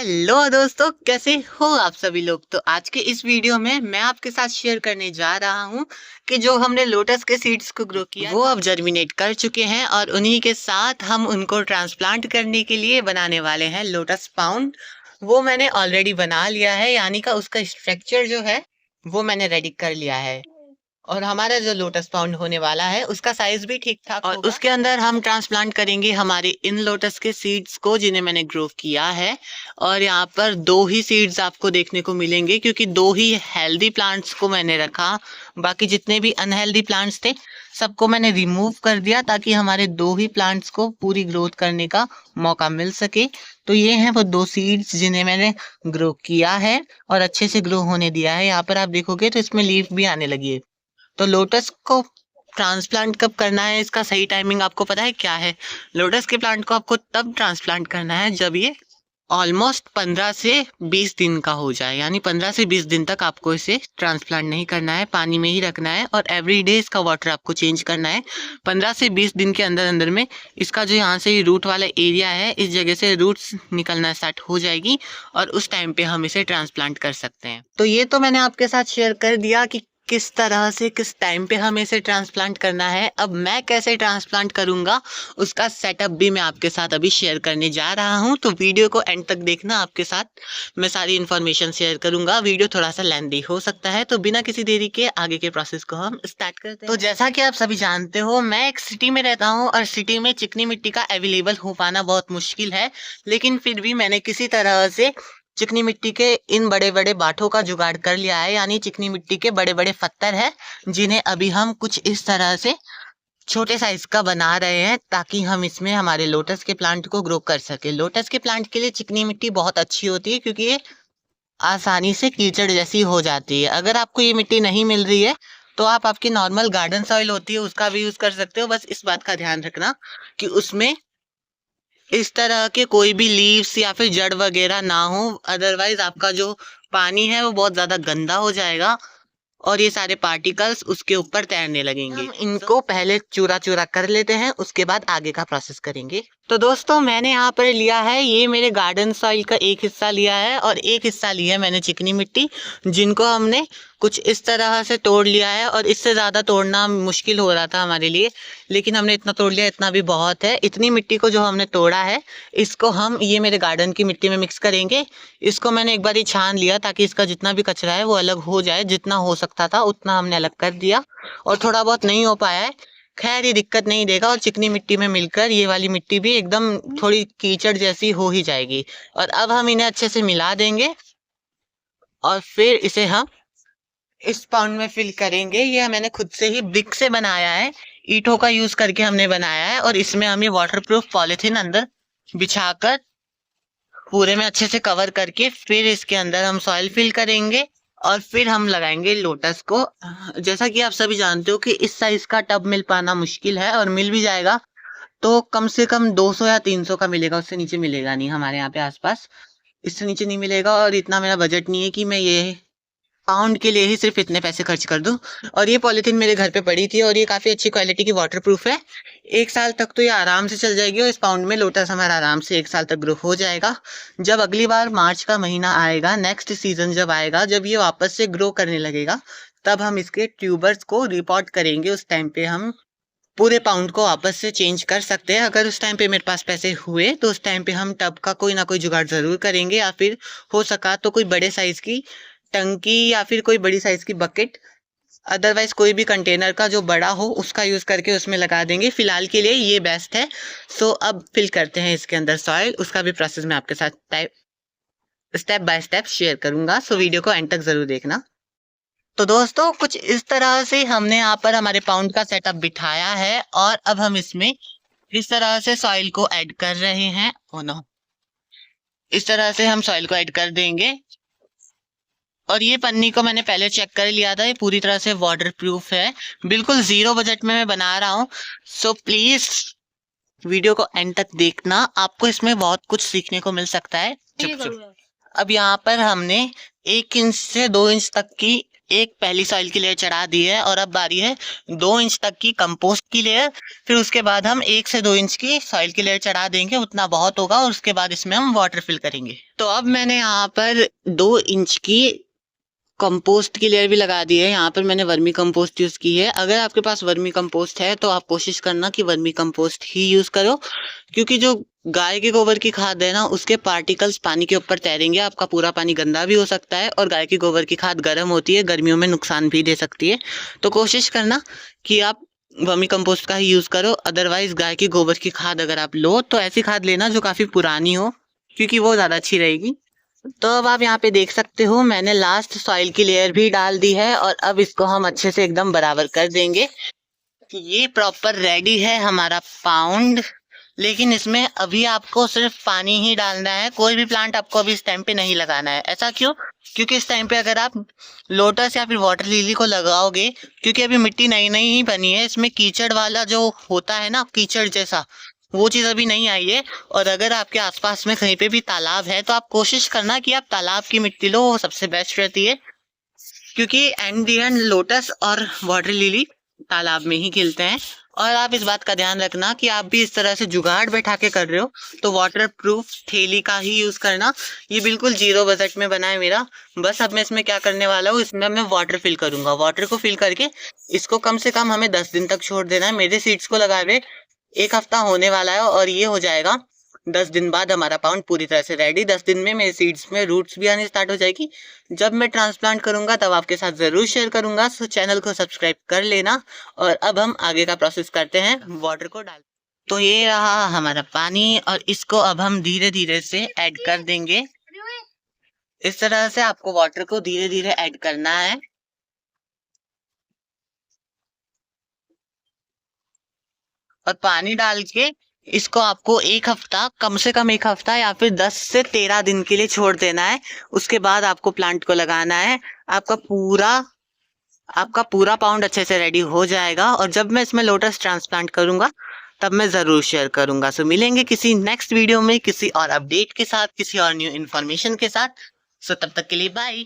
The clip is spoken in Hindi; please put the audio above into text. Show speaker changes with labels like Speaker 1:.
Speaker 1: हेलो दोस्तों, कैसे हो आप सभी लोग। तो आज के इस वीडियो में मैं आपके साथ शेयर करने जा रहा हूँ कि जो हमने लोटस के सीड्स को ग्रो किया वो अब जर्मिनेट कर चुके हैं और उन्हीं के साथ हम उनको ट्रांसप्लांट करने के लिए बनाने वाले हैं लोटस पाउंड। वो मैंने ऑलरेडी बना लिया है, यानी का उसका स्ट्रक्चर जो है वो मैंने रेडी कर लिया है। और हमारा जो लोटस पाउंड होने वाला है उसका साइज भी ठीक ठाक और उसके अंदर हम ट्रांसप्लांट करेंगे हमारे इन लोटस के सीड्स को जिन्हें मैंने ग्रो किया है। और यहाँ पर दो ही सीड्स आपको देखने को मिलेंगे क्योंकि दो ही हेल्दी प्लांट्स को मैंने रखा। बाकी जितने भी अनहेल्दी प्लांट्स थे सबको मैंने रिमूव कर दिया ताकि हमारे दो ही प्लांट्स को पूरी ग्रोथ करने का मौका मिल सके। तो ये हैं वो दो सीड्स जिन्हें मैंने ग्रो किया है और अच्छे से ग्रो होने दिया है। यहाँ पर आप देखोगे तो इसमें लीफ भी आने लगी है। तो लोटस को ट्रांसप्लांट कब करना है, इसका सही टाइमिंग आपको पता है क्या है? लोटस के प्लांट को आपको तब ट्रांसप्लांट करना है जब ये ऑलमोस्ट 15 से 20 दिन का हो जाए, यानी 15 से 20 दिन तक आपको इसे ट्रांसप्लांट नहीं करना है, पानी में ही रखना है और एवरी डे इसका वाटर आपको चेंज करना है। 15 से 20 दिन के अंदर अंदर में इसका जो यहाँ से रूट वाला एरिया है इस जगह से रूट्स निकलना स्टार्ट हो जाएगी और उस टाइम पे हम इसे ट्रांसप्लांट कर सकते हैं। तो ये तो मैंने आपके साथ शेयर कर दिया कि किस तरह से किस टाइम पे हमें इसे ट्रांसप्लांट करना है। अब मैं कैसे ट्रांसप्लांट करूंगा उसका सेटअप भी मैं आपके साथ अभी शेयर करने जा रहा हूं। तो वीडियो को एंड तक देखना, आपके साथ मैं सारी इन्फॉर्मेशन शेयर करूंगा। वीडियो थोड़ा सा लेंथी हो सकता है, तो बिना किसी देरी के आगे के प्रोसेस को हम स्टार्ट करते हैं। तो जैसा कि आप सभी जानते हो, मैं एक सिटी में रहता हूँ और सिटी में चिकनी मिट्टी का अवेलेबल हो पाना बहुत मुश्किल है, लेकिन फिर भी मैंने किसी तरह से चिकनी मिट्टी के इन बड़े बड़े बाठों का जुगाड़ कर लिया है। यानी चिकनी मिट्टी के बड़े बड़े पत्थर है जिन्हें अभी हम कुछ इस तरह से छोटे साइज का बना रहे हैं ताकि हम इसमें हमारे लोटस के प्लांट को ग्रो कर सके। लोटस के प्लांट के लिए चिकनी मिट्टी बहुत अच्छी होती है क्योंकि ये आसानी से कीचड़ जैसी हो जाती है। अगर आपको ये मिट्टी नहीं मिल रही है तो आप आपकी नॉर्मल गार्डन सॉइल होती है उसका भी यूज कर सकते हो। बस इस बात का ध्यान रखना कि उसमें इस तरह के कोई भी लीव्स या फिर जड़ वगैरह ना हो, अदरवाइज आपका जो पानी है वो बहुत ज्यादा गंदा हो जाएगा और ये सारे पार्टिकल्स उसके ऊपर तैरने लगेंगे। हम इनको पहले चूरा चूरा कर लेते हैं, उसके बाद आगे का प्रोसेस करेंगे। तो दोस्तों मैंने यहाँ पर लिया है, ये मेरे गार्डन सॉइल का एक हिस्सा लिया है और एक हिस्सा लिया है मैंने चिकनी मिट्टी, जिनको हमने कुछ इस तरह से तोड़ लिया है। और इससे ज्यादा तोड़ना मुश्किल हो रहा था हमारे लिए, लेकिन हमने इतना तोड़ लिया, इतना भी बहुत है। इतनी मिट्टी को जो हमने तोड़ा है इसको हम ये मेरे गार्डन की मिट्टी में मिक्स करेंगे। इसको मैंने एक बार ही छान लिया ताकि इसका जितना भी कचरा है वो अलग हो जाए। जितना हो सकता था उतना हमने अलग कर दिया और थोड़ा बहुत नहीं हो पाया है, खैर ये दिक्कत नहीं देगा और चिकनी मिट्टी में मिलकर ये वाली मिट्टी भी एकदम थोड़ी कीचड़ जैसी हो ही जाएगी। और अब हम इन्हें अच्छे से मिला देंगे और फिर इसे हम इस पाउंड में फिल करेंगे। ये मैंने खुद से ही ब्रिक से बनाया है, ईंटों का यूज करके हमने बनाया है। और इसमें हम ये वाटरप्रूफ पॉलिथीन अंदर बिछाकर पूरे में अच्छे से कवर करके फिर इसके अंदर हम सॉइल फिल करेंगे और फिर हम लगाएंगे लोटस को। जैसा कि आप सभी जानते हो कि इस साइज का टब मिल पाना मुश्किल है, और मिल भी जाएगा तो कम से कम 200 या 300 का मिलेगा, उससे नीचे मिलेगा नहीं हमारे यहाँ पे आसपास, इससे नीचे नहीं मिलेगा। और इतना मेरा बजट नहीं है कि मैं ये पाउंड के लिए ही सिर्फ इतने पैसे खर्च कर दूं। और ये पॉलिथीन मेरे घर पे पड़ी थी और ये काफी अच्छी क्वालिटी की वाटरप्रूफ है। 1 साल तक तो ये आराम से चल जाएगी और इस पाउंड में लोटस हमारा आराम से 1 साल तक ग्रो हो जाएगा। जब अगली बार मार्च का महीना आएगा, नेक्स्ट सीजन जब आएगा, जब ये वापस से ग्रो करने लगेगा, तब हम इसके ट्यूबर्स को रिपोर्ट करेंगे। उस टाइम पे हम पूरे पाउंड को वापस से चेंज कर सकते हैं। अगर उस टाइम पे मेरे पास पैसे हुए तो उस टाइम पे हम टब का कोई ना कोई जुगाड़ जरूर करेंगे, या फिर हो सका तो कोई बड़े साइज की टंकी या फिर कोई बड़ी साइज की बकेट, अदरवाइज कोई भी कंटेनर का जो बड़ा हो उसका यूज करके उसमें लगा देंगे। फिलहाल के लिए ये बेस्ट है। सो अब फिल करते हैं इसके अंदर सॉइल, उसका भी प्रोसेस मैं आपके साथ स्टेप बाय स्टेप शेयर करूंगा। सो वीडियो को एंड तक जरूर देखना। तो दोस्तों कुछ इस तरह से हमने यहाँ पर हमारे पाउंड का सेटअप बिठाया है और अब हम इसमें इस तरह से सॉइल को ऐड कर रहे हैं। ओ नो, इस तरह से हम सॉइल को ऐड कर देंगे। और ये पन्नी को मैंने पहले चेक कर लिया था, ये पूरी तरह से वाटर प्रूफ है। बिल्कुल जीरो बजट में मैं बना रहा हूँ, सो प्लीज वीडियो को एंड तक देखना, आपको इसमें बहुत कुछ सीखने को मिल सकता है। चुप चुप। अब यहाँ पर हमने 1 इंच से 2 इंच तक की एक पहली सॉइल की लेयर चढ़ा दी है और अब बारी है 2 इंच तक की कंपोस्ट की लेयर। फिर उसके बाद हम 1 से 2 इंच की सॉइल की लेयर चढ़ा देंगे, उतना बहुत होगा, और उसके बाद इसमें हम वाटर फिल करेंगे। तो अब मैंने यहाँ पर 2 इंच की कंपोस्ट की लेयर भी लगा दी है। यहाँ पर मैंने वर्मी कंपोस्ट यूज की है। अगर आपके पास वर्मी कंपोस्ट है तो आप कोशिश करना कि वर्मी कंपोस्ट ही यूज करो, क्योंकि जो गाय के गोबर की खाद है ना, उसके पार्टिकल्स पानी के ऊपर तैरेंगे, आपका पूरा पानी गंदा भी हो सकता है, और गाय की गोबर की खाद गर्म होती है, गर्मियों में नुकसान भी दे सकती है। तो कोशिश करना कि आप वर्मी कंपोस्ट का ही यूज करो। अदरवाइज गाय की गोबर की खाद अगर आप लो तो ऐसी खाद लेना जो काफी पुरानी हो, क्योंकि वो ज्यादा अच्छी रहेगी। तो अब आप यहाँ पे देख सकते हो मैंने लास्ट सॉइल की लेयर भी डाल दी है, और अब इसको हम अच्छे से एकदम बराबर कर देंगे। ये प्रॉपर रेडी है हमारा पाउंड। लेकिन इसमें अभी आपको सिर्फ पानी ही डालना है, कोई भी प्लांट आपको अभी इस टाइम पे नहीं लगाना है। ऐसा क्यों? क्योंकि इस टाइम पे अगर आप लोटस या फिर वाटर लिली को लगाओगे, क्योंकि अभी मिट्टी नई नई ही बनी है, इसमें कीचड़ वाला जो होता है ना, कीचड़ जैसा, वो चीज़ अभी नहीं आई है। और अगर आपके आसपास में कहीं पे भी तालाब है तो आप कोशिश करना कि आप तालाब की मिट्टी लो, वो सबसे बेस्ट रहती है, क्योंकि एंड दी एंड लोटस और वाटर लिली तालाब में ही खिलते हैं। और आप इस बात का ध्यान रखना कि आप भी इस तरह से जुगाड़ बैठा के कर रहे हो तो वाटर प्रूफ थैली का ही यूज करना। ये बिल्कुल 0 बजट में बना है मेरा। बस अब मैं इसमें क्या करने वाला हूँ, इसमें मैं वाटर फिल करूंगा। वाटर को फिल करके इसको कम से कम हमें 10 दिन तक छोड़ देना है। मेरे सीड्स को लगाए हुए 1 हफ्ता होने वाला है, और ये हो जाएगा 10 दिन बाद हमारा पाउंड पूरी तरह से रेडी। 10 दिन में मेरे सीड्स में रूट्स भी आनी स्टार्ट हो जाएगी। जब मैं ट्रांसप्लांट करूंगा तब आपके साथ जरूर शेयर करूंगा, सो चैनल को सब्सक्राइब कर लेना। और अब हम आगे का प्रोसेस करते हैं, वाटर को डाल। तो ये रहा हमारा पानी, और इसको अब हम धीरे धीरे से ऐड कर देंगे। इस तरह से आपको वाटर को धीरे धीरे ऐड करना है। और पानी डाल के इसको आपको 1 हफ्ता, कम से कम 1 हफ्ता या फिर 10 से 13 दिन के लिए छोड़ देना है। उसके बाद आपको प्लांट को लगाना है। आपका पूरा पाउंड अच्छे से रेडी हो जाएगा। और जब मैं इसमें लोटस ट्रांसप्लांट करूंगा तब मैं जरूर शेयर करूंगा। सो मिलेंगे किसी नेक्स्ट वीडियो में किसी और अपडेट के साथ, किसी और न्यू इन्फॉर्मेशन के साथ। सो तब तक के लिए बाय।